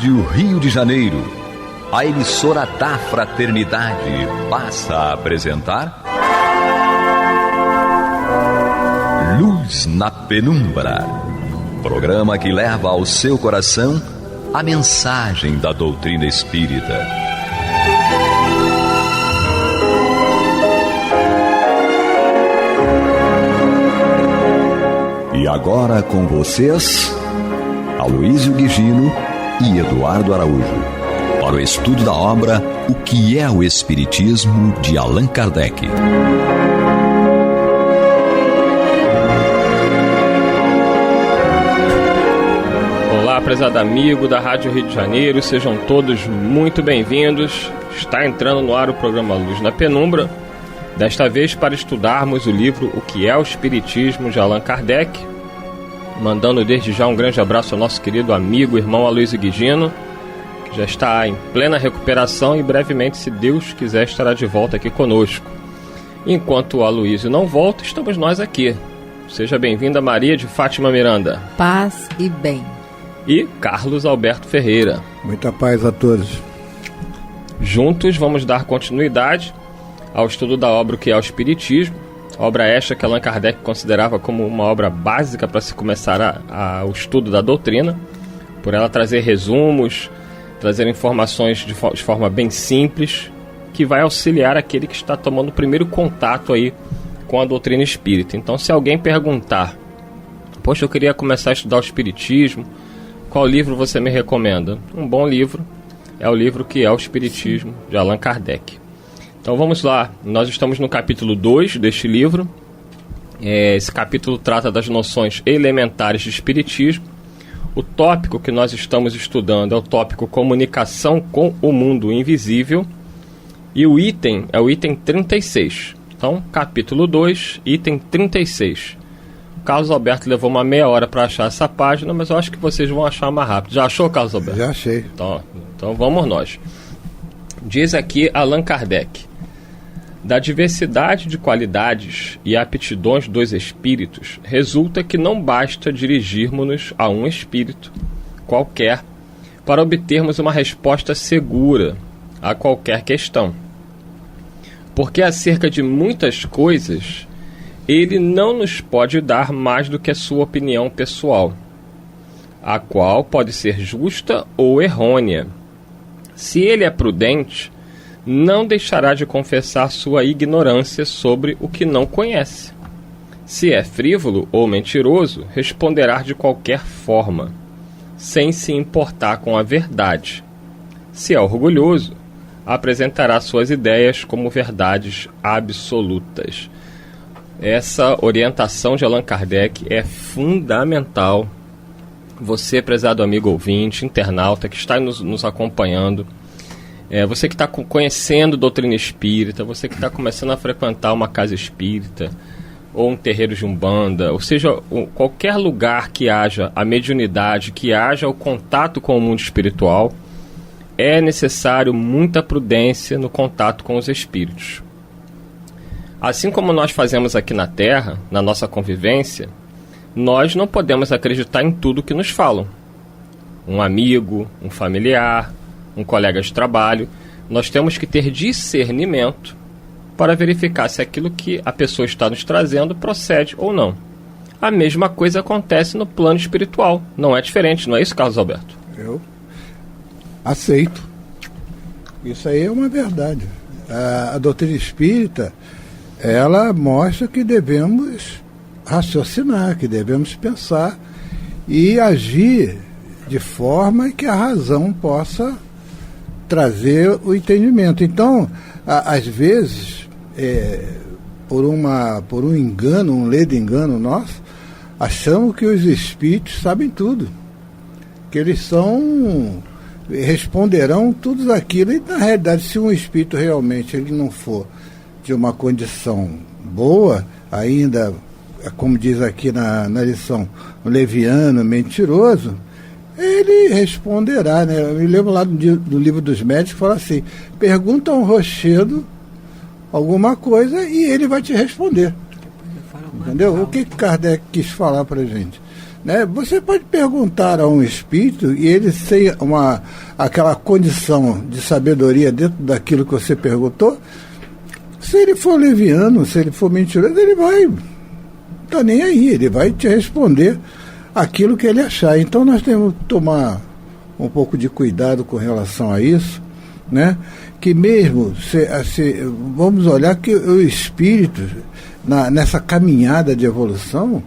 Rádio Rio de Janeiro, a emissora da Fraternidade, passa a apresentar Luz na Penumbra, programa que leva ao seu coração a mensagem da doutrina espírita. E agora com vocês, Aloísio Guigino e Eduardo Araújo, para o estudo da obra O que é o Espiritismo, de Allan Kardec. Olá, prezado amigo da Rádio Rio de Janeiro, sejam todos muito bem-vindos. Está entrando no ar o programa Luz na Penumbra, desta vez para estudarmos o livro O que é o Espiritismo, de Allan Kardec, mandando desde já um grande abraço ao nosso querido amigo, irmão Aloísio Guigino, que já está em plena recuperação e brevemente, se Deus quiser, estará de volta aqui conosco. Enquanto o Aloísio não volta, estamos nós aqui. Seja bem-vinda, Maria de Fátima Miranda. Paz e bem. E Carlos Alberto Ferreira. Muita paz a todos. Juntos vamos dar continuidade ao estudo da obra O que é o Espiritismo, obra esta que Allan Kardec considerava como uma obra básica para se começar o estudo da doutrina, por ela trazer resumos, trazer informações de forma bem simples, que vai auxiliar aquele que está tomando o primeiro contato aí com a doutrina espírita. Então, se alguém perguntar, poxa, eu queria começar a estudar o Espiritismo, qual livro você me recomenda? Um bom livro é o livro que é o Espiritismo, de Allan Kardec. Então vamos lá, nós estamos no capítulo 2 deste livro. Esse capítulo trata das noções elementares de Espiritismo. O tópico que nós estamos estudando é o tópico Comunicação com o Mundo Invisível. E o item é o item 36. Então, capítulo 2, item 36. O Carlos Alberto levou uma meia hora para achar essa página, mas eu acho que vocês vão achar mais rápido. Já achou, Carlos Alberto? Já achei. Então vamos nós. Diz aqui Allan Kardec: da diversidade de qualidades e aptidões dos espíritos, resulta que não basta dirigirmos-nos a um espírito qualquer para obtermos uma resposta segura a qualquer questão. Porque acerca de muitas coisas, ele não nos pode dar mais do que a sua opinião pessoal, a qual pode ser justa ou errônea. Se ele é prudente, não deixará de confessar sua ignorância sobre o que não conhece. Se é frívolo ou mentiroso, responderá de qualquer forma, sem se importar com a verdade. Se é orgulhoso, apresentará suas ideias como verdades absolutas. Essa orientação de Allan Kardec é fundamental. Você, prezado amigo ouvinte, internauta, que está nos acompanhando, você que está conhecendo doutrina espírita, você que está começando a frequentar uma casa espírita, ou um terreiro de umbanda, ou seja, qualquer lugar que haja a mediunidade, que haja o contato com o mundo espiritual, é necessário muita prudência no contato com os espíritos. Assim como nós fazemos aqui na Terra, na nossa convivência, nós não podemos acreditar em tudo que nos falam. Um amigo, um familiar, um colega de trabalho, nós temos que ter discernimento para verificar se aquilo que a pessoa está nos trazendo procede ou não. A mesma coisa acontece no plano espiritual, não é diferente, não é isso, Carlos Alberto? Eu aceito. Isso aí é uma verdade. A doutrina espírita, ela mostra que devemos raciocinar, que devemos pensar e agir de forma que a razão possa trazer o entendimento. Então, às vezes, por um engano, um ledo engano nosso, achamos que os espíritos sabem tudo, que eles responderão tudo aquilo, e na realidade, se um espírito realmente ele não for de uma condição boa, ainda, como diz aqui na lição, um leviano, mentiroso, ele responderá, né? Eu me lembro lá do livro dos médicos, que fala assim: pergunta a um rochedo alguma coisa e ele vai te responder. Entendeu? O que Kardec quis falar para a gente? né? Você pode perguntar a um espírito e ele tem aquela condição de sabedoria dentro daquilo que você perguntou. Se ele for leviano, se ele for mentiroso, ele vai, não está nem aí, ele vai te responder aquilo que ele achar. Então nós temos que tomar um pouco de cuidado com relação a isso, né? Que mesmo, vamos olhar que o espírito, nessa caminhada de evolução,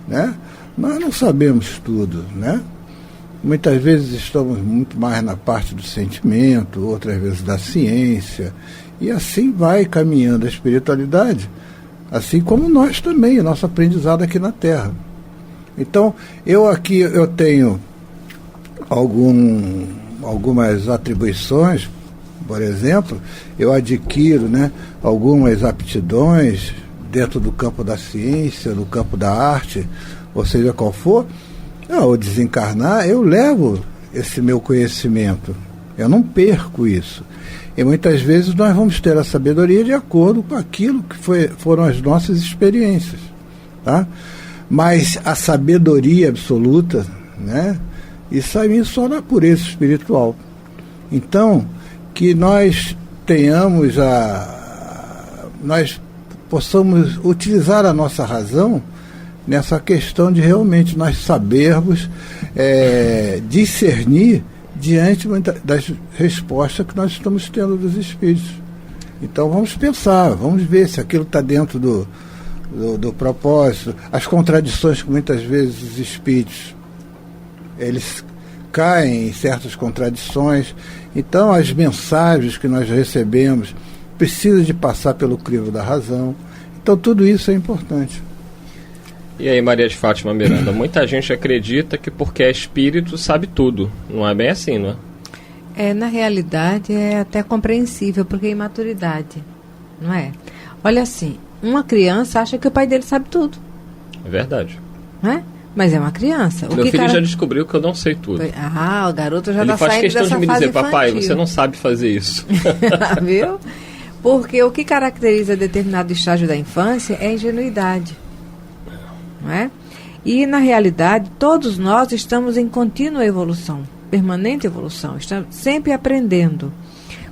né? Nós não sabemos tudo, né? Muitas vezes estamos muito mais na parte do sentimento, outras vezes da ciência, e assim vai caminhando a espiritualidade, assim como nós também, o nosso aprendizado aqui na Terra. Então, eu tenho algumas atribuições. Por exemplo, eu adquiro, né, algumas aptidões dentro do campo da ciência, do campo da arte, ou seja qual for. Ao desencarnar, eu levo esse meu conhecimento, eu não perco isso. E muitas vezes nós vamos ter a sabedoria de acordo com aquilo que foram as nossas experiências, tá? Mas a sabedoria absoluta, né, isso aí só na pureza espiritual. Então, que nós tenhamos nós possamos utilizar a nossa razão nessa questão de realmente nós sabermos discernir diante das respostas que nós estamos tendo dos espíritos. Então vamos pensar, vamos ver se aquilo está dentro do propósito, as contradições que muitas vezes os espíritos eles caem em certas contradições. Então as mensagens que nós recebemos precisam de passar pelo crivo da razão. Então tudo isso é importante. E aí, Maria de Fátima Miranda, muita gente acredita que porque é espírito sabe tudo. Não é bem assim, não é? Na realidade é até compreensível, porque é imaturidade, não é? Olha assim, uma criança acha que o pai dele sabe tudo. É verdade. Não é? Mas é uma criança. Meu filho já descobriu que eu não sei tudo. O garoto já está saindo dessa fase infantil. Ele faz questão de me dizer, papai, você não sabe fazer isso. Viu? Porque o que caracteriza determinado estágio da infância é a ingenuidade. Não é? E, na realidade, todos nós estamos em contínua evolução, permanente evolução, estamos sempre aprendendo.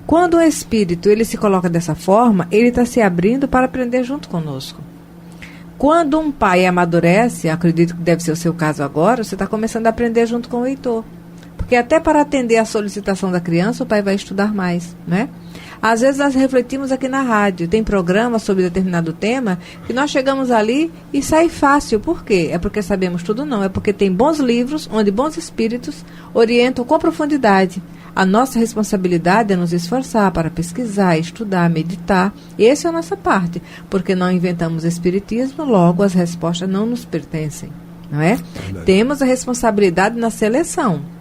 Quando o espírito ele se coloca dessa forma, ele está se abrindo para aprender junto conosco. Quando um pai amadurece, acredito que deve ser o seu caso agora, você está começando a aprender junto com o Heitor. Porque até para atender a solicitação da criança, o pai vai estudar mais, né? Às vezes nós refletimos aqui na rádio, tem programas sobre determinado tema, que nós chegamos ali e sai fácil. Por quê? É porque sabemos tudo? Não. É porque tem bons livros, onde bons espíritos orientam com profundidade. A nossa responsabilidade é nos esforçar para pesquisar, estudar, meditar. Essa é a nossa parte, porque não inventamos espiritismo, logo as respostas não nos pertencem, não é? Temos a responsabilidade na seleção.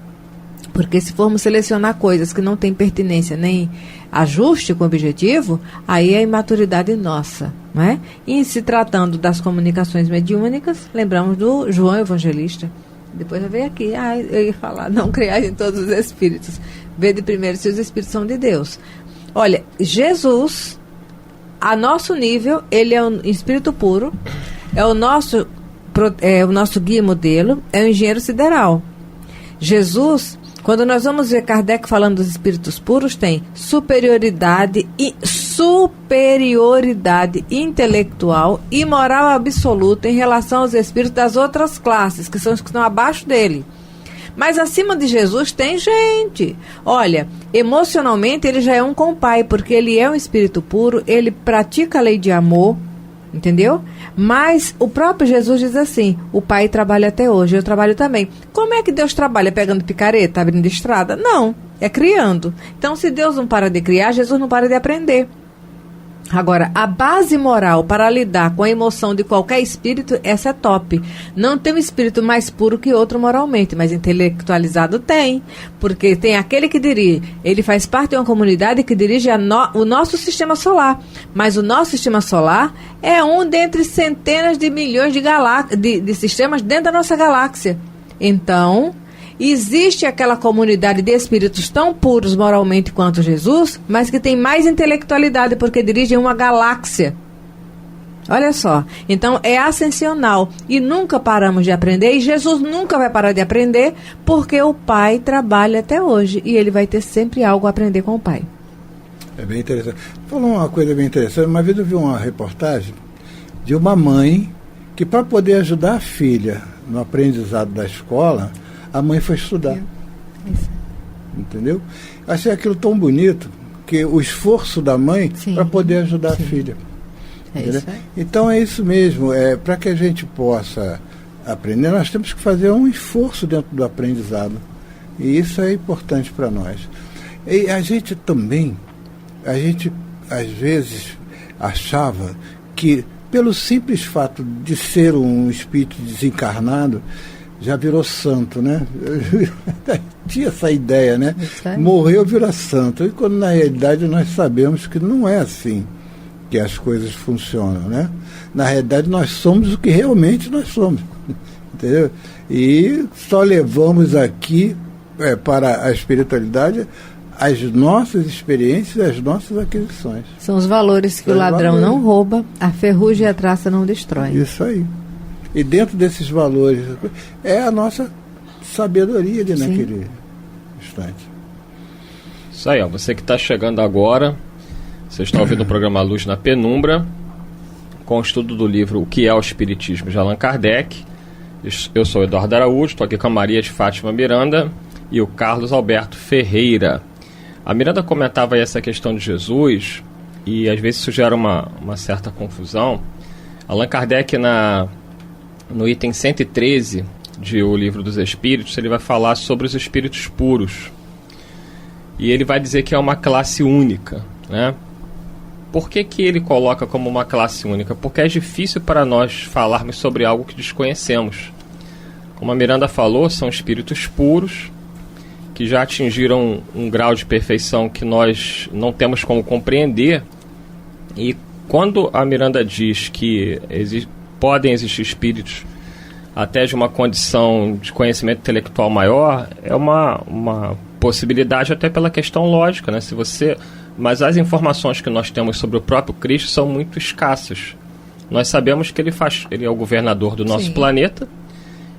Porque se formos selecionar coisas que não têm pertinência nem ajuste com o objetivo, aí é a imaturidade nossa, não é? E se tratando das comunicações mediúnicas, lembramos do João Evangelista. Depois eu venho aqui, eu ia falar, não criais em todos os espíritos. Vede primeiro se os espíritos são de Deus. Olha, Jesus, a nosso nível, ele é um espírito puro, é o nosso guia modelo, é um engenheiro sideral. Jesus, quando nós vamos ver Kardec falando dos espíritos puros, tem superioridade intelectual e moral absoluta em relação aos espíritos das outras classes, que são os que estão abaixo dele. Mas acima de Jesus tem gente. Olha, emocionalmente ele já é um com o Pai, porque ele é um espírito puro, ele pratica a lei de amor, entendeu? Mas o próprio Jesus diz assim, o Pai trabalha até hoje, eu trabalho também. Como é que Deus trabalha? Pegando picareta, abrindo estrada? Não, é criando. Então, se Deus não para de criar, Jesus não para de aprender. Agora, a base moral para lidar com a emoção de qualquer espírito, essa é top. Não tem um espírito mais puro que outro moralmente, mas intelectualizado tem. Porque tem aquele que dirige, ele faz parte de uma comunidade que dirige o nosso sistema solar. Mas o nosso sistema solar é um dentre centenas de milhões de sistemas dentro da nossa galáxia. Então, existe aquela comunidade de espíritos tão puros moralmente quanto Jesus, mas que tem mais intelectualidade porque dirigem uma galáxia. Olha só, então é ascensional e nunca paramos de aprender, e Jesus nunca vai parar de aprender, porque o Pai trabalha até hoje e ele vai ter sempre algo a aprender com o Pai. É bem interessante. Falou uma coisa bem interessante. Uma vez eu vi uma reportagem de uma mãe que, para poder ajudar a filha no aprendizado da escola, a mãe foi estudar. Entendeu? Achei aquilo tão bonito, que o esforço da mãe para poder ajudar a filha. Então é isso mesmo, para que a gente possa aprender, nós temos que fazer um esforço dentro do aprendizado, e isso é importante para nós. E a gente às vezes achava que pelo simples fato de ser um espírito desencarnado já virou santo, né? Tinha essa ideia, né? Morreu, vira santo, e quando na realidade nós sabemos que não é assim que as coisas funcionam, né? Na realidade nós somos o que realmente nós somos, entendeu? E só levamos aqui para a espiritualidade as nossas experiências, as nossas aquisições. São os valores que o ladrão não rouba, a ferrugem e a traça não destrói. Isso aí. E dentro desses valores é a nossa sabedoria ali naquele instante. Isso aí, ó, você que está chegando agora, você está ouvindo o programa Luz na Penumbra, com o estudo do livro O que é o Espiritismo, de Allan Kardec. Eu sou o Eduardo Araújo, estou aqui com a Maria de Fátima Miranda e o Carlos Alberto Ferreira. A Miranda comentava aí essa questão de Jesus, e às vezes isso gera uma certa confusão. Allan Kardec, no item 113 de O Livro dos Espíritos, ele vai falar sobre os espíritos puros. E ele vai dizer que é uma classe única, né? Por que ele coloca como uma classe única? Porque é difícil para nós falarmos sobre algo que desconhecemos. Como a Miranda falou, são espíritos puros, que já atingiram um grau de perfeição que nós não temos como compreender. E quando a Miranda diz que podem existir espíritos até de uma condição de conhecimento intelectual maior, é uma possibilidade até pela questão lógica, né? Mas as informações que nós temos sobre o próprio Cristo são muito escassas. Nós sabemos que ele é o governador do nosso planeta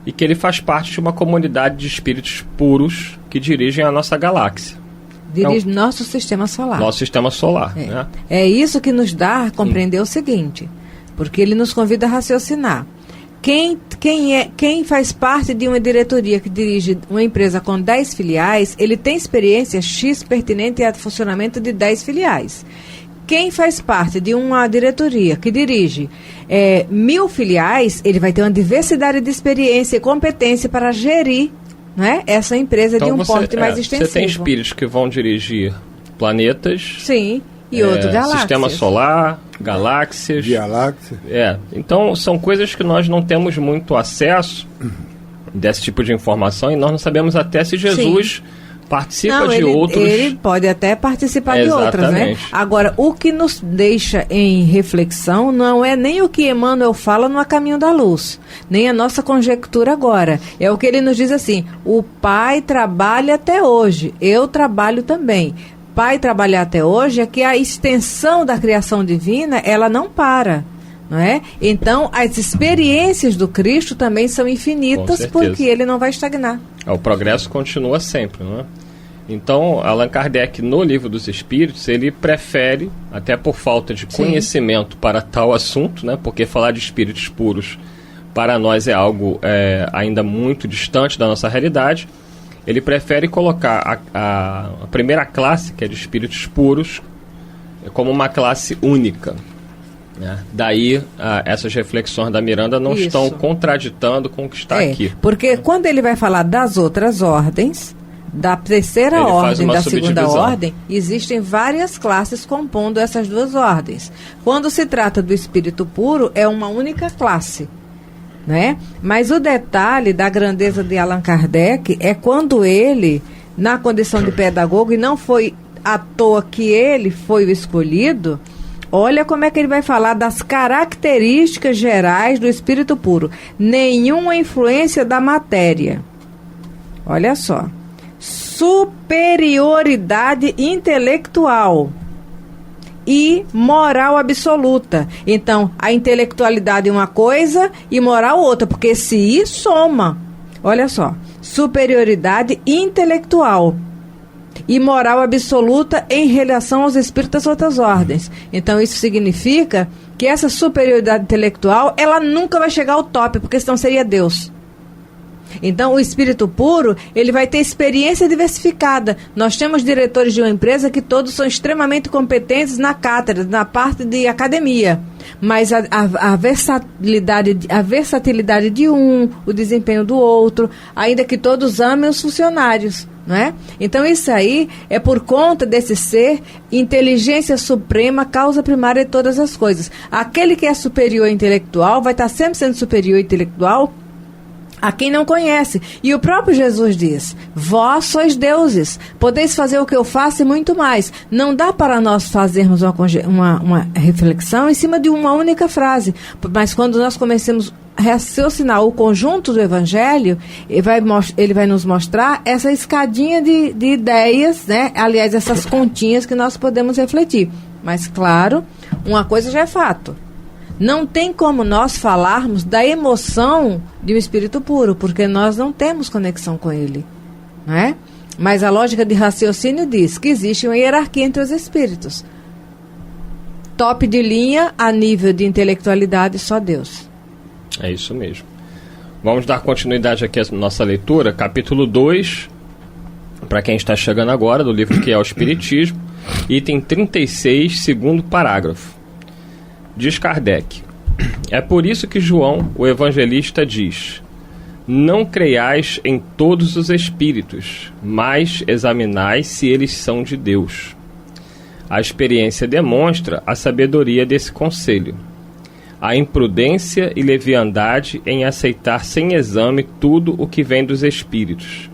e que ele faz parte de uma comunidade de espíritos puros que dirigem a nossa galáxia. Dirige nosso sistema solar. Nosso sistema solar. Né? É isso que nos dá a compreender o seguinte, porque ele nos convida a raciocinar. Quem faz parte de uma diretoria que dirige uma empresa com 10 filiais, ele tem experiência X pertinente ao funcionamento de 10 filiais. Quem faz parte de uma diretoria que dirige 1000 filiais, ele vai ter uma diversidade de experiência e competência para gerir, né, essa empresa então de um porte mais extensivo. Você tem espíritos que vão dirigir planetas. Sim. E outro galáxias. Sistema solar, galáxias. Então são coisas que nós não temos muito acesso desse tipo de informação, e nós não sabemos até se Jesus participa de outros. Ele pode até participar de outras, né? Agora, o que nos deixa em reflexão não é nem o que Emmanuel fala no A Caminho da Luz, nem a nossa conjectura agora. É o que ele nos diz assim: o Pai trabalha até hoje, eu trabalho também. Pai trabalhar até hoje é que a extensão da criação divina, ela não para, não é? Então, as experiências do Cristo também são infinitas, porque ele não vai estagnar. O progresso continua sempre, não é? Então, Allan Kardec, no Livro dos Espíritos, ele prefere, até por falta de conhecimento para tal assunto, né? Porque falar de espíritos puros para nós é algo ainda muito distante da nossa realidade. Ele prefere colocar a primeira classe, que é de espíritos puros, como uma classe única. Né? Daí, essas reflexões da Miranda não estão contraditando com o que está aqui. Porque quando ele vai falar das outras ordens, da terceira ordem, da segunda ordem, existem várias classes compondo essas duas ordens. Quando se trata do espírito puro, é uma única classe. Né? Mas o detalhe da grandeza de Allan Kardec é quando ele, na condição de pedagogo, e não foi à toa que ele foi o escolhido, olha como é que ele vai falar das características gerais do espírito puro. Nenhuma influência da matéria. Olha só. Superioridade intelectual. e moral absoluta. Então, a intelectualidade é uma coisa e moral outra, porque se soma, olha só, superioridade intelectual e moral absoluta em relação aos espíritos das outras ordens. Então, isso significa que essa superioridade intelectual, ela nunca vai chegar ao top, porque senão seria Deus. Então, o espírito puro, ele vai ter experiência diversificada. Nós temos diretores de uma empresa que todos são extremamente competentes na cátedra, na parte de academia. Mas a versatilidade de um, o desempenho do outro, ainda que todos amem os funcionários, não é? Então, isso aí é por conta desse ser, inteligência suprema, causa primária de todas as coisas. Aquele que é superior intelectual vai estar sempre sendo superior intelectual a quem não conhece. E o próprio Jesus diz: vós sois deuses, podeis fazer o que eu faço e muito mais. Não dá para nós fazermos uma reflexão em cima de uma única frase, mas quando nós começamos a raciocinar o conjunto do Evangelho, ele vai nos mostrar essa escadinha de ideias, né? Aliás, essas continhas que nós podemos refletir. Mas, claro, uma coisa já é fato: não tem como nós falarmos da emoção de um espírito puro, porque nós não temos conexão com ele, não é? Mas a lógica de raciocínio diz que existe uma hierarquia entre os espíritos. Top de linha, a nível de intelectualidade, só Deus. É isso mesmo. Vamos dar continuidade aqui à nossa leitura, capítulo 2, para quem está chegando agora, do livro que é o Espiritismo, item 36, segundo parágrafo. Diz Kardec: é por isso que João, o evangelista, diz: não creiais em todos os espíritos, mas examinai se eles são de Deus. A experiência demonstra a sabedoria desse conselho, a imprudência e leviandade em aceitar sem exame tudo o que vem dos espíritos.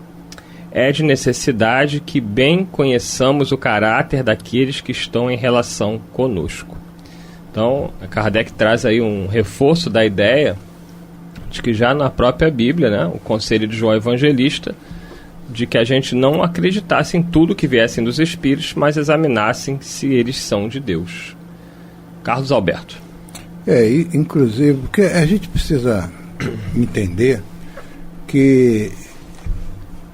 É de necessidade que bem conheçamos o caráter daqueles que estão em relação conosco. Então, Kardec traz aí um reforço da ideia de que já na própria Bíblia, né, o conselho de João Evangelista, de que a gente não acreditasse em tudo que viessem dos espíritos, mas examinassem se eles são de Deus. Carlos Alberto. Inclusive, porque a gente precisa entender que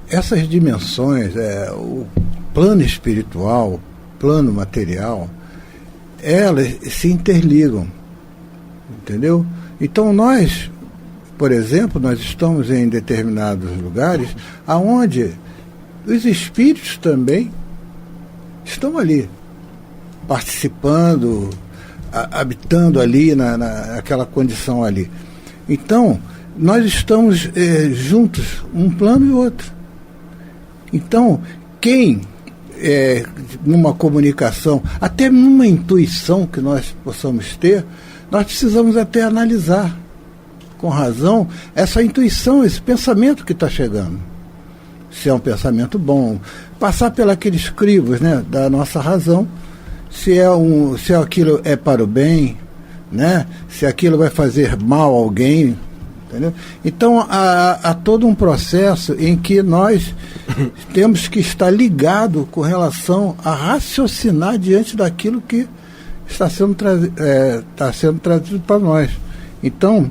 essas dimensões, o plano espiritual, o plano material, elas se interligam, entendeu? Então nós, por exemplo, nós estamos em determinados lugares aonde os espíritos também estão ali, participando, habitando ali naquela condição ali. Então, nós estamos juntos, um plano e outro. Então, quem numa comunicação, até numa intuição que nós possamos ter, nós precisamos até analisar com razão essa intuição, esse pensamento que está chegando. Se é um pensamento bom, passar pelos crivos, né, da nossa razão, se aquilo é para o bem, né, se aquilo vai fazer mal a alguém, entendeu? Então há todo um processo em que nós temos que estar ligado com relação a raciocinar diante daquilo que está sendo trazido para nós. Então,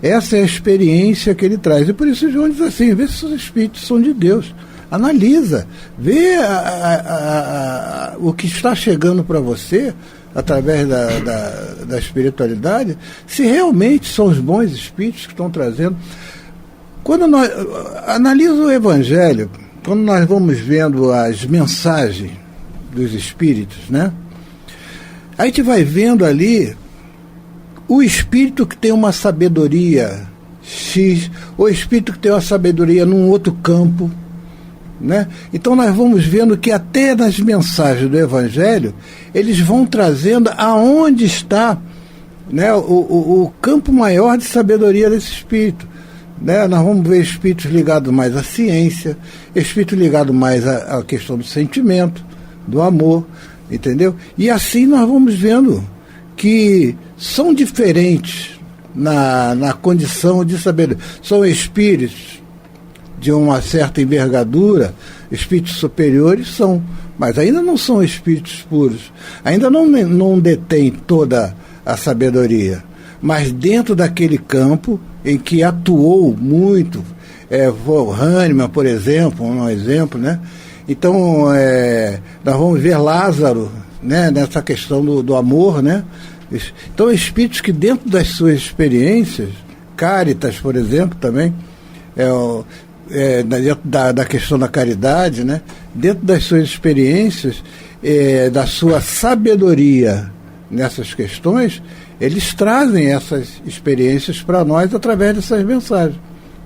essa é a experiência que ele traz. E por isso João diz assim: vê se os espíritos são de Deus. Analisa, vê o que está chegando para você através da espiritualidade, se realmente são os bons espíritos que estão trazendo. Quando nós analisamos o Evangelho, quando nós vamos vendo as mensagens dos espíritos, né? A gente vai vendo ali o espírito que tem uma sabedoria X, o espírito que tem uma sabedoria num outro campo, né? Então nós vamos vendo que até nas mensagens do Evangelho eles vão trazendo aonde está, né, o campo maior de sabedoria desse espírito, né? Nós vamos ver espíritos ligados mais à ciência, espíritos ligados mais à questão do sentimento, do amor, entendeu? E assim nós vamos vendo que são diferentes na condição de sabedoria. São espíritos de uma certa envergadura, espíritos superiores são, mas ainda não são espíritos puros, ainda não detêm toda a sabedoria, mas dentro daquele campo em que atuou muito, o Hahnemann, por exemplo, um exemplo, né? Então, nós vamos ver Lázaro, né, nessa questão do amor, né? Então, espíritos que dentro das suas experiências, Cáritas, por exemplo, também, dentro da questão da caridade, né? Dentro das suas experiências, da sua sabedoria nessas questões, eles trazem essas experiências para nós através dessas mensagens,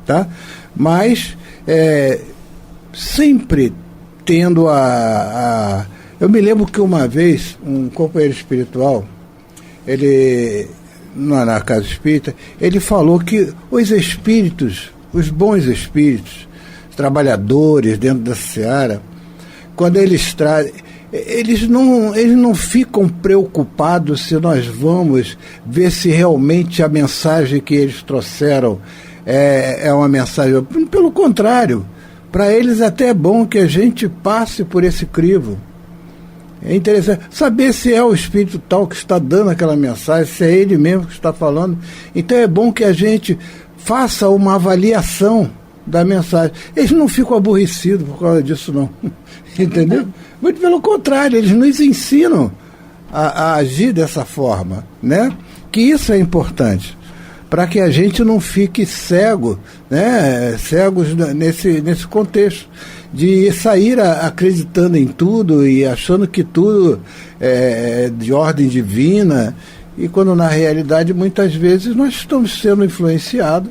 tá? Mas sempre tendo eu me lembro que uma vez um companheiro espiritual, ele na casa espírita, ele falou que os espíritos, os bons espíritos, os trabalhadores dentro da seara, quando eles trazem, eles não ficam preocupados se nós vamos ver se realmente a mensagem que eles trouxeram é uma mensagem. Pelo contrário, para eles até é bom que a gente passe por esse crivo. É interessante saber se é o espírito tal que está dando aquela mensagem, se é ele mesmo que está falando. Então é bom que a gente faça uma avaliação da mensagem. Eles não ficam aborrecidos por causa disso, não. Entendeu? Muito pelo contrário, eles nos ensinam a agir dessa forma, né? Que isso é importante, para que a gente não fique cego, né? Cegos nesse contexto, de sair acreditando em tudo e achando que tudo é de ordem divina, e quando na realidade muitas vezes nós estamos sendo influenciados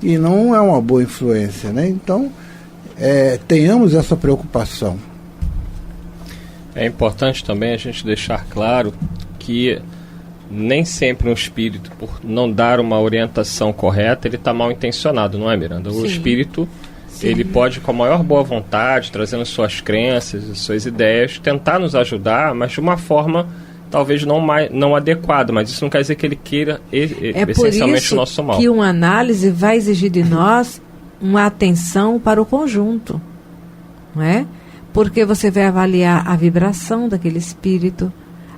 e não é uma boa influência, né? Então, tenhamos essa preocupação. É importante também a gente deixar claro que nem sempre um espírito, por não dar uma orientação correta, ele está mal intencionado, não é, Miranda? O espírito, ele pode, com a maior boa vontade, trazendo suas crenças, suas ideias, tentar nos ajudar, mas de uma forma talvez não adequada, mas isso não quer dizer que ele queira essencialmente o nosso mal. É por isso que uma análise vai exigir de nós uma atenção para o conjunto, não é? Porque você vai avaliar a vibração daquele espírito,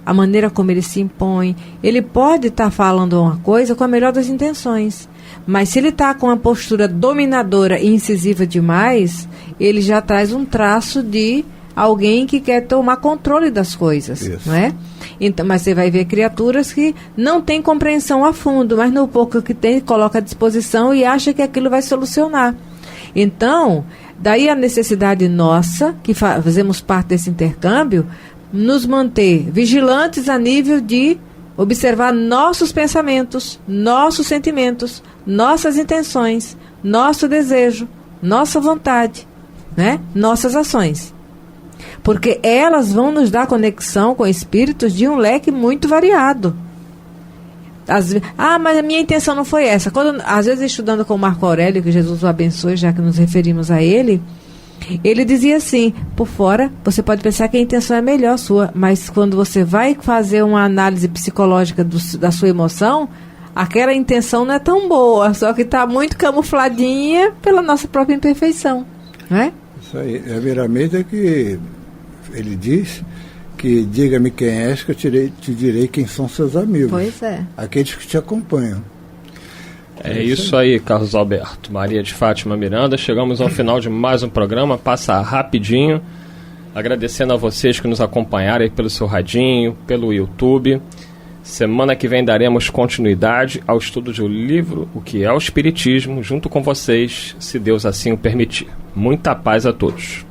a maneira como ele se impõe. Ele pode estar falando uma coisa com a melhor das intenções, mas se ele está com uma postura dominadora e incisiva demais, ele já traz um traço de alguém que quer tomar controle das coisas, não é? Então, mas você vai ver criaturas que não têm compreensão a fundo, mas no pouco que tem, coloca à disposição e acha que aquilo vai solucionar. Então, daí a necessidade nossa, que fazemos parte desse intercâmbio, nos manter vigilantes a nível de observar nossos pensamentos, nossos sentimentos, nossas intenções, nosso desejo, nossa vontade, né? Nossas ações. Porque elas vão nos dar conexão com espíritos de um leque muito variado. Mas a minha intenção não foi essa. Às vezes, estudando com o Marco Aurélio, que Jesus o abençoe, já que nos referimos a ele dizia assim: por fora, você pode pensar que a intenção é melhor sua, mas quando você vai fazer uma análise psicológica da sua emoção, aquela intenção não é tão boa, só que está muito camufladinha pela nossa própria imperfeição, não é? Isso aí. É veramente que ele diz que diga-me quem és, que eu te direi quem são seus amigos. Pois é. Aqueles que te acompanham. É isso aí, Carlos Alberto. Maria de Fátima Miranda. Chegamos ao final de mais um programa. Passa rapidinho. Agradecendo a vocês que nos acompanharam aí pelo seu radinho, pelo YouTube. Semana que vem daremos continuidade ao estudo do livro O que é o Espiritismo, junto com vocês, se Deus assim o permitir. Muita paz a todos.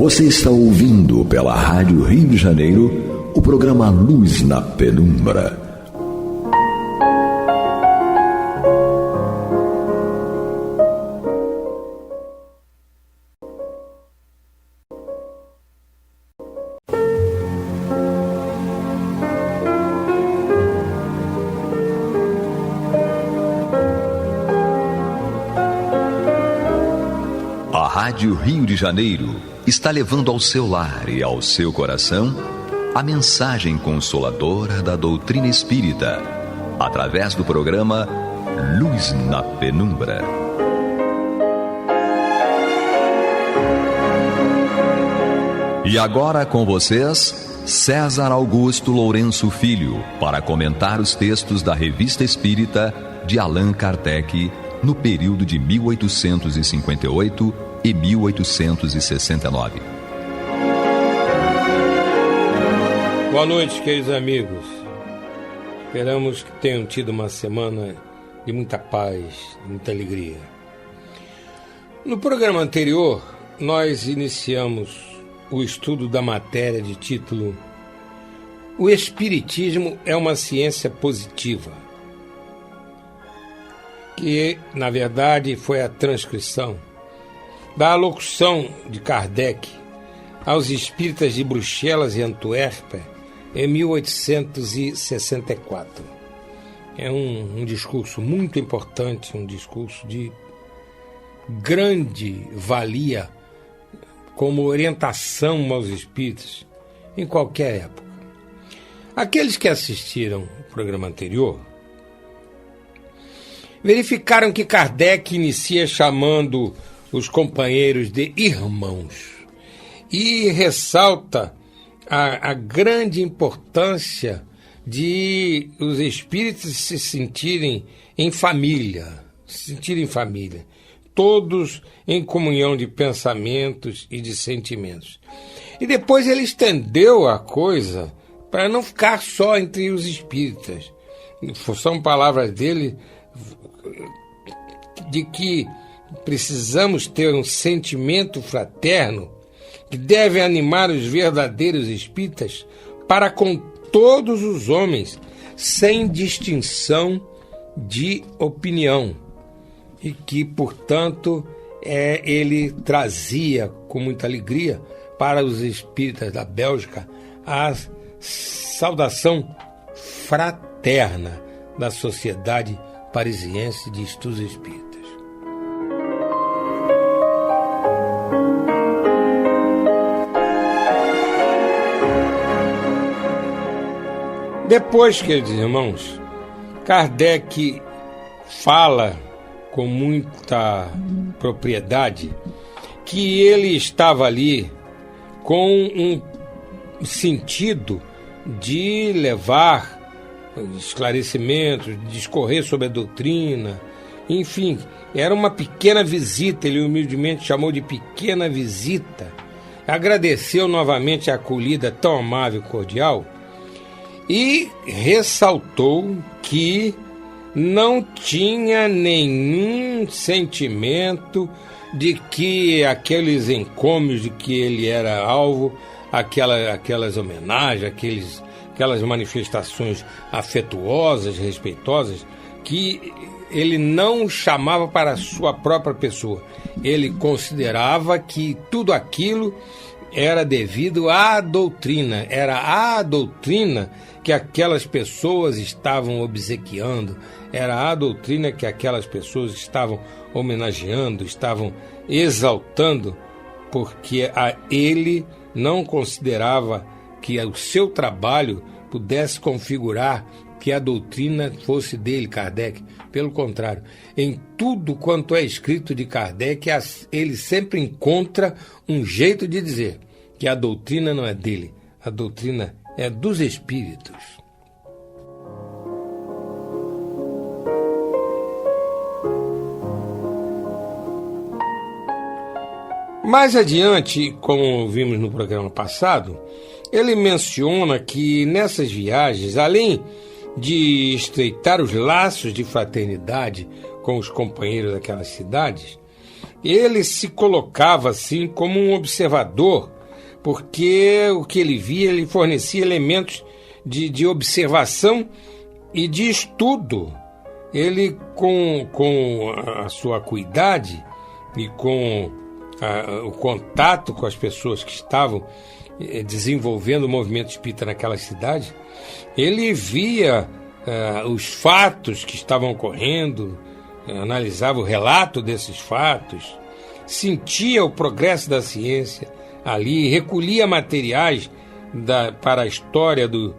Você está ouvindo pela Rádio Rio de Janeiro o programa Luz na Penumbra. Rádio Rio de Janeiro está levando ao seu lar e ao seu coração a mensagem consoladora da doutrina espírita, através do programa Luz na Penumbra. E agora com vocês, César Augusto Lourenço Filho, para comentar os textos da Revista Espírita de Allan Kardec no período de 1858 e 1869. Boa noite, queridos amigos. Esperamos que tenham tido uma semana de muita paz, de muita alegria. No programa anterior, nós iniciamos o estudo da matéria de título O Espiritismo é uma ciência positiva, que, na verdade, foi a transcrição da alocução de Kardec aos espíritas de Bruxelas e Antuérpia em 1864. É um discurso muito importante, um discurso de grande valia como orientação aos espíritos em qualquer época. Aqueles que assistiram o programa anterior verificaram que Kardec inicia chamando os companheiros de irmãos e ressalta a grande importância de os espíritos se sentirem em família, todos em comunhão de pensamentos e de sentimentos. E depois ele estendeu a coisa para não ficar só entre os espíritas. São palavras dele de que precisamos ter um sentimento fraterno que deve animar os verdadeiros espíritas para com todos os homens, sem distinção de opinião. E que, portanto, ele trazia com muita alegria para os espíritas da Bélgica a saudação fraterna da Sociedade Parisiense de Estudos Espíritas. Depois, queridos irmãos, Kardec fala com muita propriedade que ele estava ali com um sentido de levar esclarecimentos, de discorrer sobre a doutrina, enfim, era uma pequena visita, ele humildemente chamou de pequena visita, agradeceu novamente a acolhida tão amável e cordial e ressaltou que não tinha nenhum sentimento de que aqueles encômios de que ele era alvo, aquelas homenagens, aquelas manifestações afetuosas, respeitosas, que ele não chamava para a sua própria pessoa. Ele considerava que tudo aquilo era devido à doutrina, era a doutrina que aquelas pessoas estavam obsequiando, era a doutrina que aquelas pessoas estavam homenageando, estavam exaltando, porque ele não considerava que o seu trabalho pudesse configurar que a doutrina fosse dele, Kardec. Pelo contrário, em tudo quanto é escrito de Kardec, ele sempre encontra um jeito de dizer que a doutrina não é dele, a doutrina é dos espíritos. Mais adiante, como vimos no programa passado, ele menciona que nessas viagens, além de estreitar os laços de fraternidade com os companheiros daquelas cidades, ele se colocava assim como um observador, porque o que ele via, ele fornecia elementos de observação e de estudo. Ele, com a sua acuidade e com o contato com as pessoas que estavam desenvolvendo o movimento espírita naquela cidade, ele via os fatos que estavam ocorrendo, analisava o relato desses fatos, sentia o progresso da ciência ali, recolhia materiais para a história do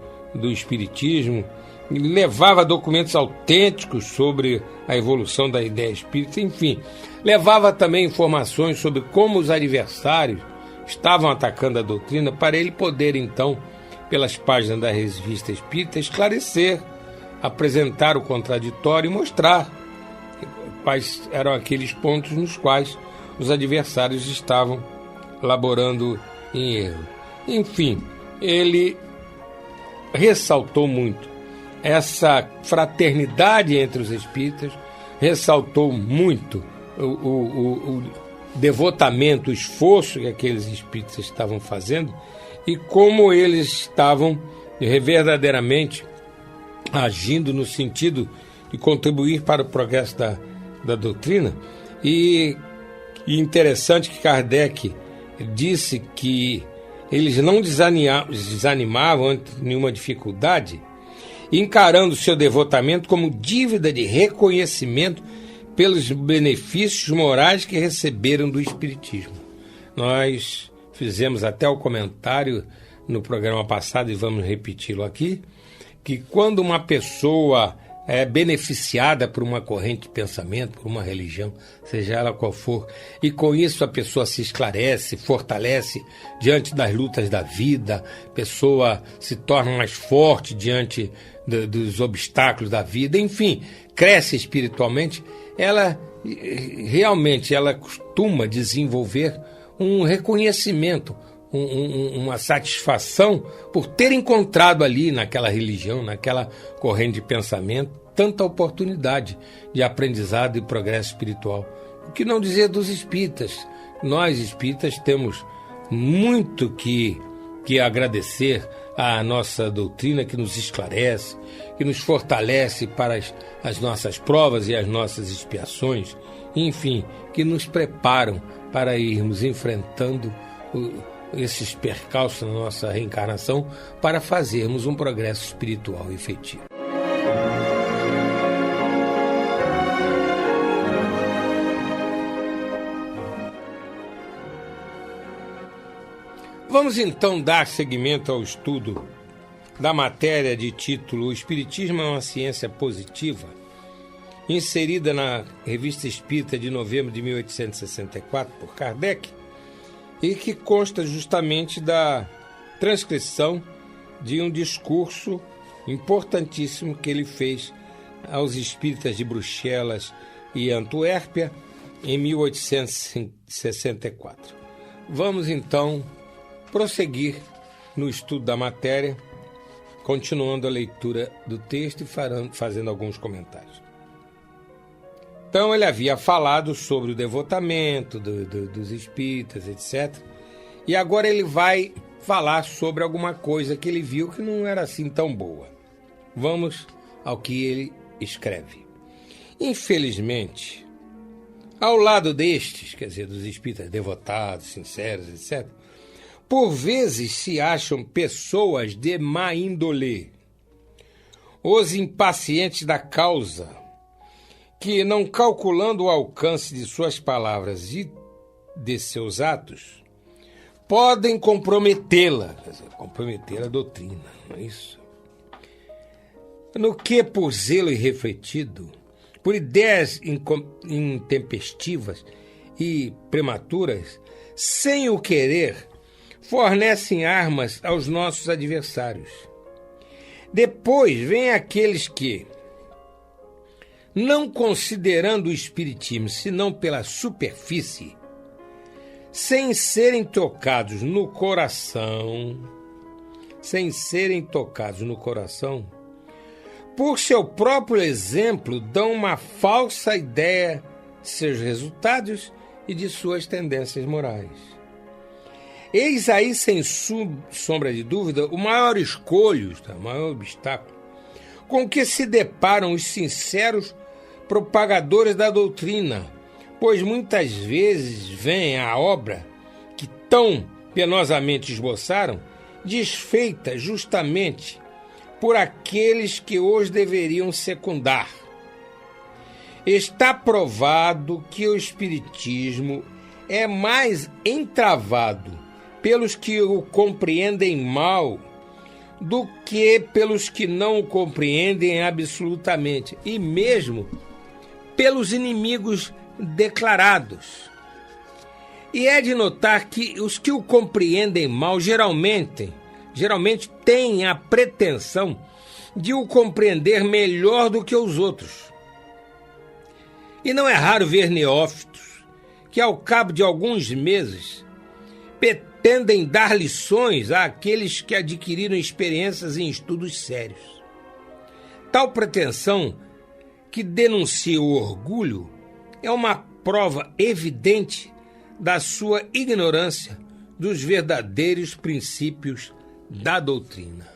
espiritismo, levava documentos autênticos sobre a evolução da ideia espírita, enfim, levava também informações sobre como os adversários estavam atacando a doutrina, para ele poder, então, pelas páginas da Revista Espírita, esclarecer, apresentar o contraditório e mostrar quais eram aqueles pontos nos quais os adversários estavam laborando em erro. Enfim, ele ressaltou muito essa fraternidade entre os espíritas, ressaltou muito o devotamento, o esforço que aqueles espíritas estavam fazendo e como eles estavam verdadeiramente agindo no sentido de contribuir para o progresso da doutrina. E interessante que Kardec disse que eles não desanimavam ante nenhuma dificuldade, encarando seu devotamento como dívida de reconhecimento pelos benefícios morais que receberam do Espiritismo. Nós fizemos até o comentário no programa passado, e vamos repeti-lo aqui, que quando uma pessoa é beneficiada por uma corrente de pensamento, por uma religião, seja ela qual for, e com isso a pessoa se esclarece, fortalece diante das lutas da vida, a pessoa se torna mais forte diante dos obstáculos da vida, enfim, cresce espiritualmente, ela realmente costuma desenvolver um reconhecimento, uma satisfação por ter encontrado ali naquela religião, naquela corrente de pensamento, tanta oportunidade de aprendizado e progresso espiritual. O que não dizer dos espíritas? Nós espíritas temos muito que agradecer à nossa doutrina, que nos esclarece, que nos fortalece para as nossas provas e as nossas expiações, enfim, que nos preparam para irmos enfrentando esses percalços na nossa reencarnação para fazermos um progresso espiritual efetivo. Vamos então dar seguimento ao estudo da matéria de título O Espiritismo é uma Ciência Positiva, inserida na Revista Espírita de novembro de 1864 por Kardec, e que consta justamente da transcrição de um discurso importantíssimo que ele fez aos espíritas de Bruxelas e Antuérpia em 1864. Vamos então prosseguir no estudo da matéria, continuando a leitura do texto e fazendo alguns comentários. Então ele havia falado sobre o devotamento dos espíritas, etc. E agora ele vai falar sobre alguma coisa que ele viu que não era assim tão boa. Vamos ao que ele escreve. Infelizmente, ao lado destes, quer dizer, dos espíritas devotados, sinceros, etc., por vezes se acham pessoas de má índole, os impacientes da causa, que, não calculando o alcance de suas palavras e de seus atos, podem comprometê-la, quer dizer, comprometer a doutrina, não é isso? No que, por zelo irrefletido, por ideias intempestivas e prematuras, sem o querer, fornecem armas aos nossos adversários. Depois vêm aqueles que, não considerando o espiritismo senão pela superfície, sem serem tocados no coração, por seu próprio exemplo, dão uma falsa ideia de seus resultados e de suas tendências morais. Eis aí, sem sombra de dúvida, o maior escolho, o maior obstáculo, com que se deparam os sinceros propagadores da doutrina, pois muitas vezes vem a obra que tão penosamente esboçaram, desfeita justamente por aqueles que os deveriam secundar. Está provado que o espiritismo é mais entravado pelos que o compreendem mal do que pelos que não o compreendem absolutamente, e mesmo pelos inimigos declarados. E é de notar que os que o compreendem mal geralmente têm a pretensão de o compreender melhor do que os outros. E não é raro ver neófitos que, ao cabo de alguns meses, pretendem dar lições àqueles que adquiriram experiências em estudos sérios. Tal pretensão, que denuncia o orgulho, é uma prova evidente da sua ignorância dos verdadeiros princípios da doutrina.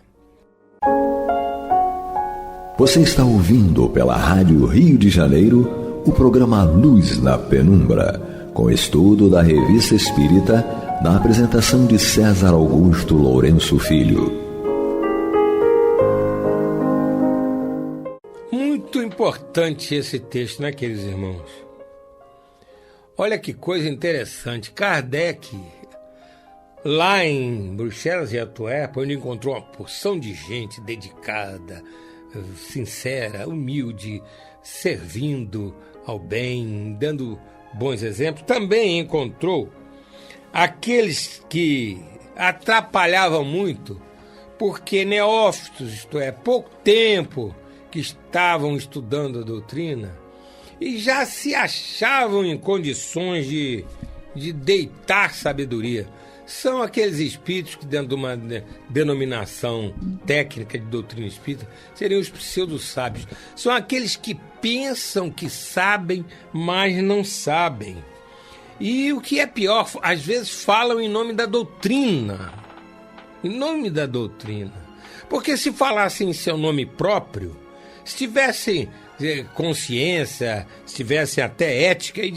Você está ouvindo pela Rádio Rio de Janeiro o programa Luz na Penumbra, com estudo da Revista Espírita, na apresentação de César Augusto Lourenço Filho. Muito importante esse texto, né, queridos irmãos? Olha que coisa interessante. Kardec, lá em Bruxelas e Antuérpia, onde encontrou uma porção de gente dedicada, sincera, humilde, servindo ao bem, dando bons exemplos, também encontrou aqueles que atrapalhavam muito, porque neófitos, isto é, pouco tempo que estavam estudando a doutrina, e já se achavam em condições de deitar sabedoria. São aqueles espíritos que, dentro de uma denominação técnica de doutrina espírita, seriam os pseudo-sábios. São aqueles que pensam que sabem, mas não sabem. E o que é pior, às vezes falam em nome da doutrina. Em nome da doutrina. Porque se falassem em seu nome próprio, se tivessem consciência, se tivessem até ética e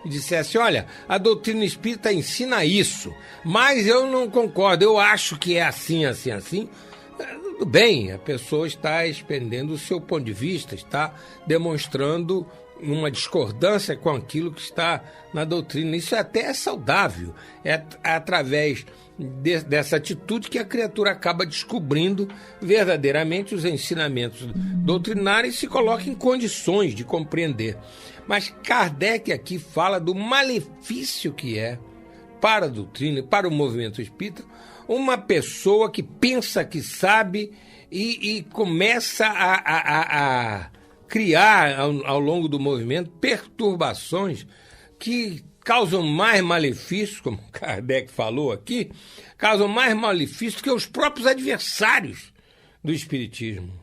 dissessem, olha, a doutrina espírita ensina isso, mas eu não concordo, eu acho que é assim, assim, assim. Tudo bem, a pessoa está expendendo o seu ponto de vista, está demonstrando uma discordância com aquilo que está na doutrina. Isso até é saudável, é através dessa atitude que a criatura acaba descobrindo verdadeiramente os ensinamentos doutrinários e se coloca em condições de compreender. Mas Kardec aqui fala do malefício que é para a doutrina, para o movimento espírita, uma pessoa que pensa que sabe e começa a criar ao longo do movimento perturbações que causam mais malefícios, como Kardec falou aqui, causam mais malefícios que os próprios adversários do espiritismo.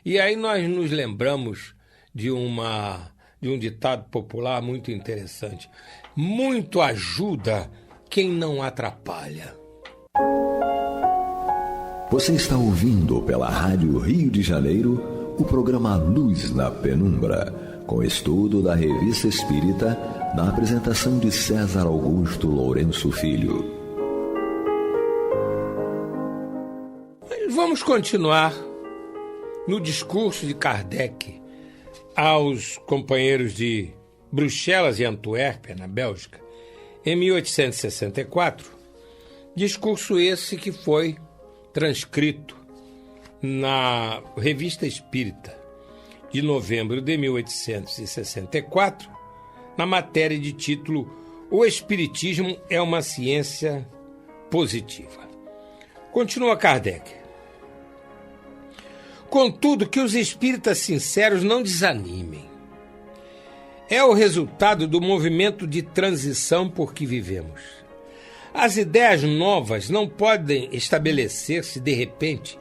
E aí nós nos lembramos de um ditado popular muito interessante: muito ajuda quem não atrapalha. Você está ouvindo pela Rádio Rio de Janeiro o programa Luz na Penumbra, com estudo da Revista Espírita, na apresentação de César Augusto Lourenço Filho. Vamos continuar no discurso de Kardec aos companheiros de Bruxelas e Antuérpia, na Bélgica, em 1864, discurso esse que foi transcrito na Revista Espírita de novembro de 1864, na matéria de título O Espiritismo é uma ciência positiva. Continua Kardec. Contudo, que os espíritas sinceros não desanimem. É o resultado do movimento de transição por que vivemos. As ideias novas não podem estabelecer-se de repente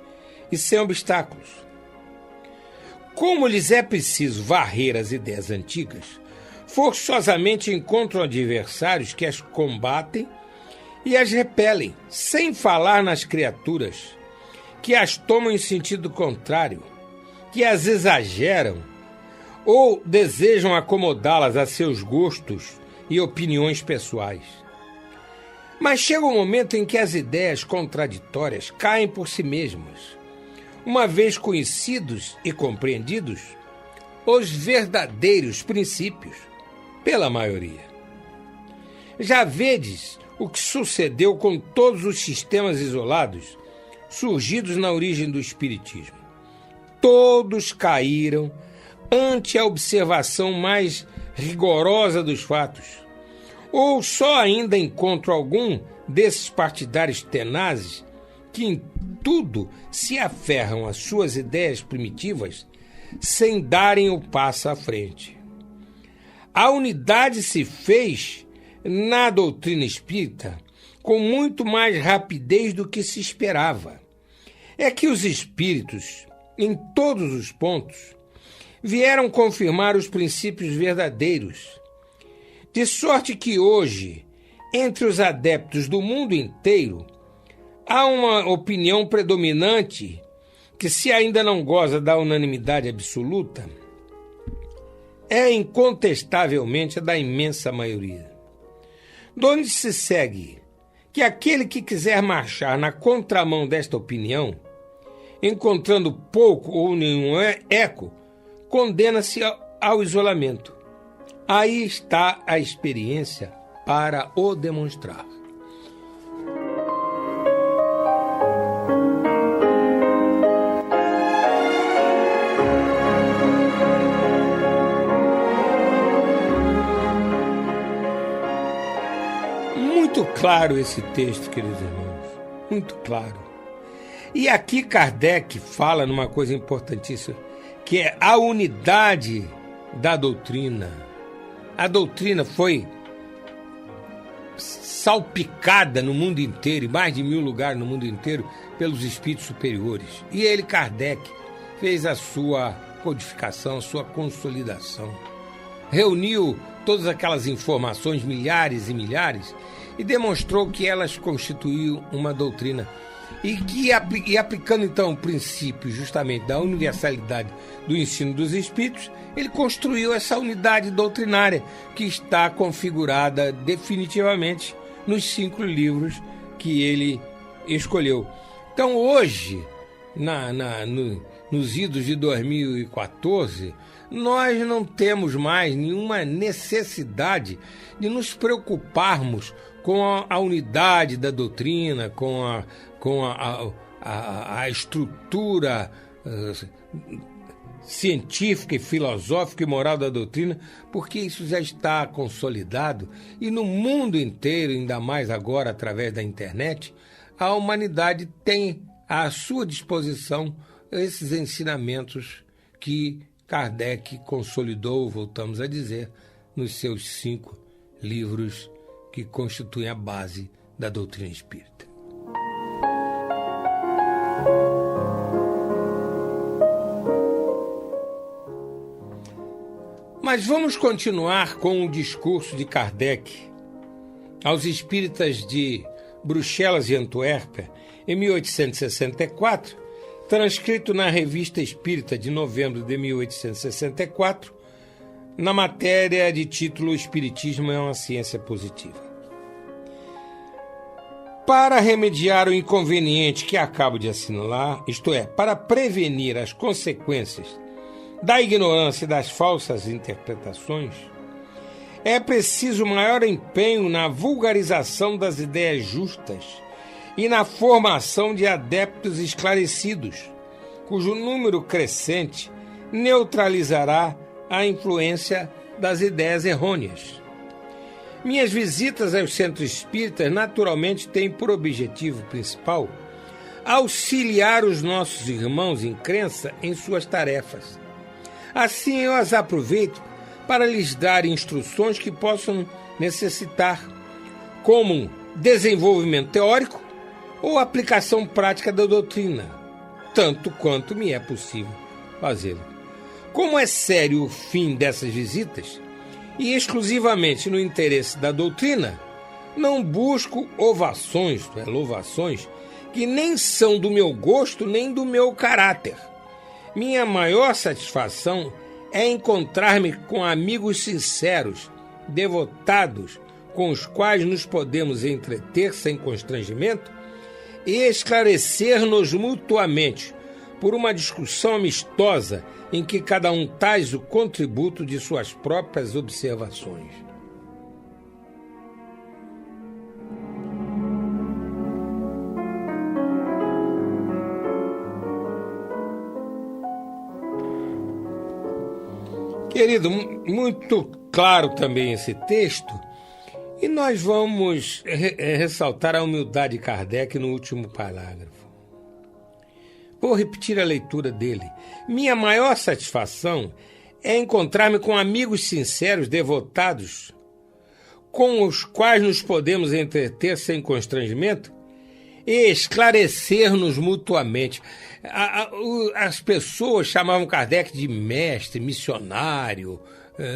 e sem obstáculos. Como lhes é preciso varrer as ideias antigas, forçosamente encontram adversários que as combatem e as repelem, sem falar nas criaturas, que as tomam em sentido contrário, que as exageram ou desejam acomodá-las a seus gostos e opiniões pessoais. Mas chega um momento em que as ideias contraditórias caem por si mesmas, uma vez conhecidos e compreendidos os verdadeiros princípios pela maioria. Já vedes o que sucedeu com todos os sistemas isolados surgidos na origem do Espiritismo. Todos caíram ante a observação mais rigorosa dos fatos. Ou só ainda encontro algum desses partidários tenazes que em tudo se aferram às suas ideias primitivas sem darem o passo à frente. A unidade se fez na doutrina espírita com muito mais rapidez do que se esperava. É que os espíritos, em todos os pontos, vieram confirmar os princípios verdadeiros, de sorte que hoje, entre os adeptos do mundo inteiro, há uma opinião predominante que, se ainda não goza da unanimidade absoluta, é incontestavelmente a da imensa maioria. Donde se segue que aquele que quiser marchar na contramão desta opinião, encontrando pouco ou nenhum eco, condena-se ao isolamento. Aí está a experiência para o demonstrar. Muito claro esse texto, queridos irmãos, muito claro. E aqui Kardec fala numa coisa importantíssima, que é a unidade da doutrina. A doutrina foi salpicada no mundo inteiro, em mais de 1000 lugares no mundo inteiro, pelos espíritos superiores. E ele, Kardec, fez a sua codificação, a sua consolidação. Reuniu todas aquelas informações, milhares e milhares, e demonstrou que elas constituíam uma doutrina. E aplicando então o princípio justamente da universalidade do ensino dos espíritos, ele construiu essa unidade doutrinária que está configurada definitivamente nos 5 livros que ele escolheu. Então hoje, nos idos de 2014, nós não temos mais nenhuma necessidade de nos preocuparmos com a unidade da doutrina, com a estrutura científica e filosófica e moral da doutrina, porque isso já está consolidado e no mundo inteiro, ainda mais agora através da internet, a humanidade tem à sua disposição esses ensinamentos que Kardec consolidou, voltamos a dizer, nos seus 5 livros que constituem a base da doutrina espírita. Mas vamos continuar com o discurso de Kardec aos espíritas de Bruxelas e Antuérpia, em 1864, transcrito na Revista Espírita de novembro de 1864, na matéria de título Espiritismo é uma ciência positiva. Para remediar o inconveniente que acabo de assinalar, isto é, para prevenir as consequências da ignorância e das falsas interpretações, é preciso maior empenho na vulgarização das ideias justas e na formação de adeptos esclarecidos, cujo número crescente neutralizará a influência das ideias errôneas. Minhas visitas aos centros espíritas naturalmente têm por objetivo principal auxiliar os nossos irmãos em crença em suas tarefas. Assim eu as aproveito para lhes dar instruções que possam necessitar, como desenvolvimento teórico ou aplicação prática da doutrina, tanto quanto me é possível fazê-lo. Como é sério o fim dessas visitas, e exclusivamente no interesse da doutrina, não busco louvações, que nem são do meu gosto nem do meu caráter. Minha maior satisfação é encontrar-me com amigos sinceros, devotados, com os quais nos podemos entreter sem constrangimento e esclarecer-nos mutuamente por uma discussão amistosa em que cada um traz o contributo de suas próprias observações. Querido, muito claro também esse texto, E nós vamos ressaltar a humildade de Kardec no último parágrafo. Vou repetir a leitura dele. Minha maior satisfação é encontrar-me com amigos sinceros, devotados, com os quais nos podemos entreter sem constrangimento e esclarecer-nos mutuamente. As pessoas chamavam Kardec de mestre, missionário,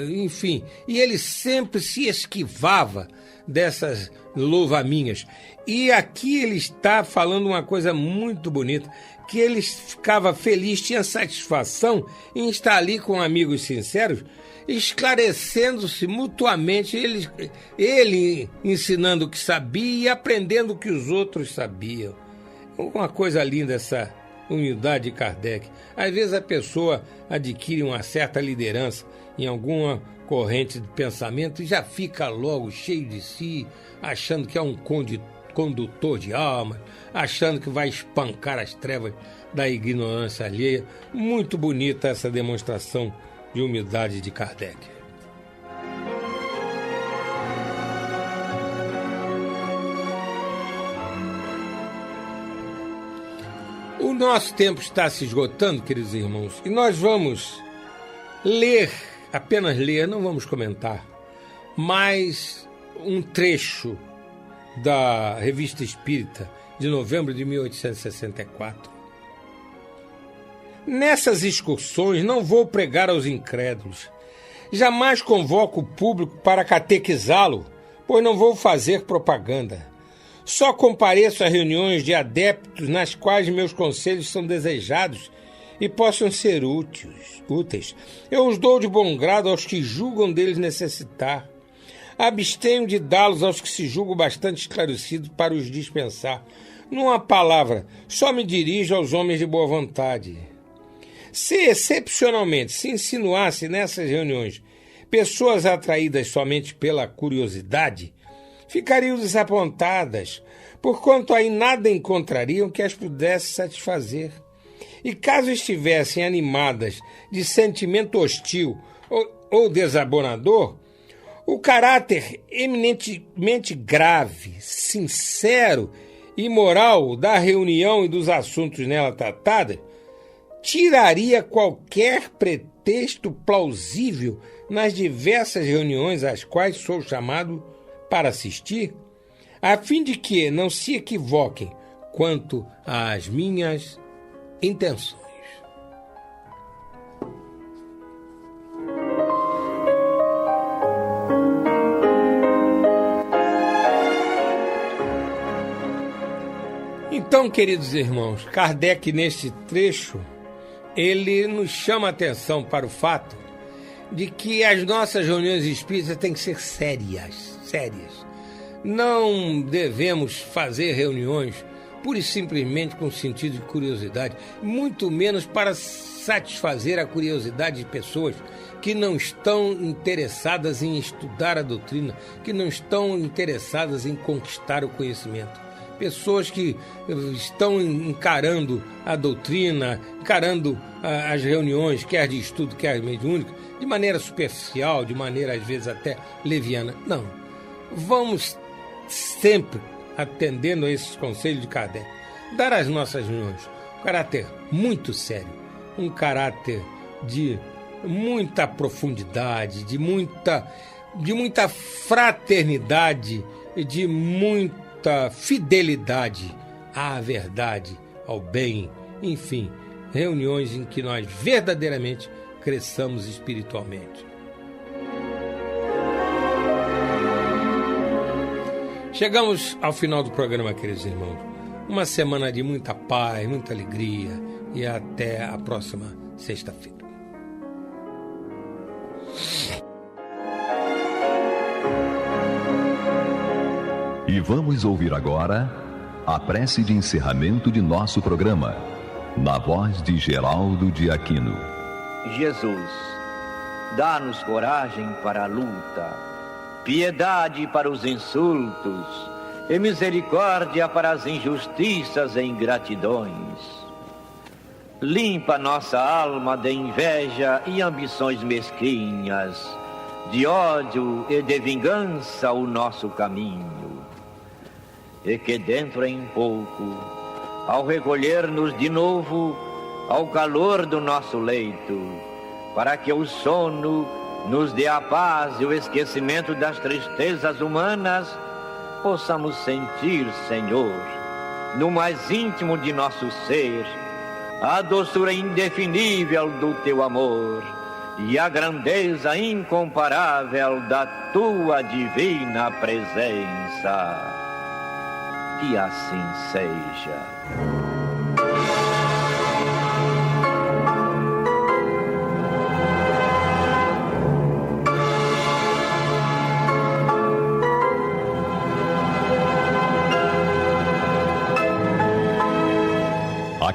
enfim, e ele sempre se esquivava dessas louvaminhas. E aqui ele está falando uma coisa muito bonita, que ele ficava feliz, tinha satisfação em estar ali com amigos sinceros, esclarecendo-se mutuamente, ele ensinando o que sabia e aprendendo o que os outros sabiam. Uma coisa linda essa humildade de Kardec. Às vezes a pessoa adquire uma certa liderança em alguma corrente de pensamento e já fica logo cheio de si, achando que é um condutor de almas, achando que vai espancar as trevas da ignorância alheia. Muito bonita essa demonstração de humildade de Kardec. O nosso tempo está se esgotando, queridos irmãos, e nós vamos ler, apenas ler, não vamos comentar, mais um trecho da Revista Espírita de novembro de 1864. Nessas excursões não vou pregar aos incrédulos. Jamais convoco o público para catequizá-lo, pois não vou fazer propaganda. Só compareço a reuniões de adeptos nas quais meus conselhos são desejados e possam ser úteis. Eu os dou de bom grado aos que julgam deles necessitar. Abstenho de dá-los aos que se julgam bastante esclarecidos para os dispensar. Numa palavra, só me dirijo aos homens de boa vontade. Se excepcionalmente se insinuasse nessas reuniões pessoas atraídas somente pela curiosidade, ficariam desapontadas, porquanto aí nada encontrariam que as pudesse satisfazer. E caso estivessem animadas de sentimento hostil ou desabonador, o caráter eminentemente grave, sincero e moral da reunião e dos assuntos nela tratados tiraria qualquer pretexto plausível nas diversas reuniões às quais sou chamado para assistir, a fim de que não se equivoquem quanto às minhas intenções. Então, queridos irmãos, Kardec, neste trecho, ele nos chama a atenção para o fato de que as nossas reuniões espíritas têm que ser sérias. Não devemos fazer reuniões pura e simplesmente com sentido de curiosidade, muito menos para satisfazer a curiosidade de pessoas que não estão interessadas em estudar a doutrina, que não estão interessadas em conquistar o conhecimento. Pessoas que estão encarando a doutrina, encarando as reuniões, quer de estudo, quer mediúnica, de maneira superficial, de maneira às vezes até leviana. Não. Vamos sempre, atendendo a esses conselhos de Kardec, dar às nossas reuniões um caráter muito sério, um caráter de muita profundidade, de muita fraternidade e de muita fidelidade à verdade, ao bem, enfim, reuniões em que nós verdadeiramente cresçamos espiritualmente. Chegamos ao final do programa, queridos irmãos. Uma semana de muita paz, muita alegria e até a próxima sexta-feira. E vamos ouvir agora a prece de encerramento de nosso programa, na voz de Geraldo de Aquino. Jesus, dá-nos coragem para a luta, piedade para os insultos e misericórdia para as injustiças e ingratidões. Limpa nossa alma de inveja e ambições mesquinhas de ódio e de vingança o nosso caminho. E que dentro em pouco, ao recolher-nos de novo ao calor do nosso leito, para que o sono nos dê a paz e o esquecimento das tristezas humanas, possamos sentir, Senhor, no mais íntimo de nosso ser, a doçura indefinível do Teu amor e a grandeza incomparável da Tua divina presença. Que assim seja.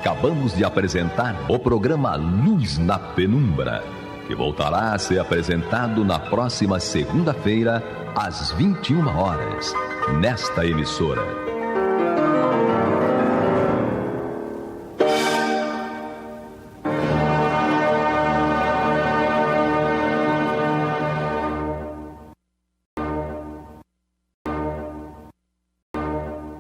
Acabamos de apresentar o programa Luz na Penumbra, que voltará a ser apresentado na próxima segunda-feira, às 21 horas, nesta emissora.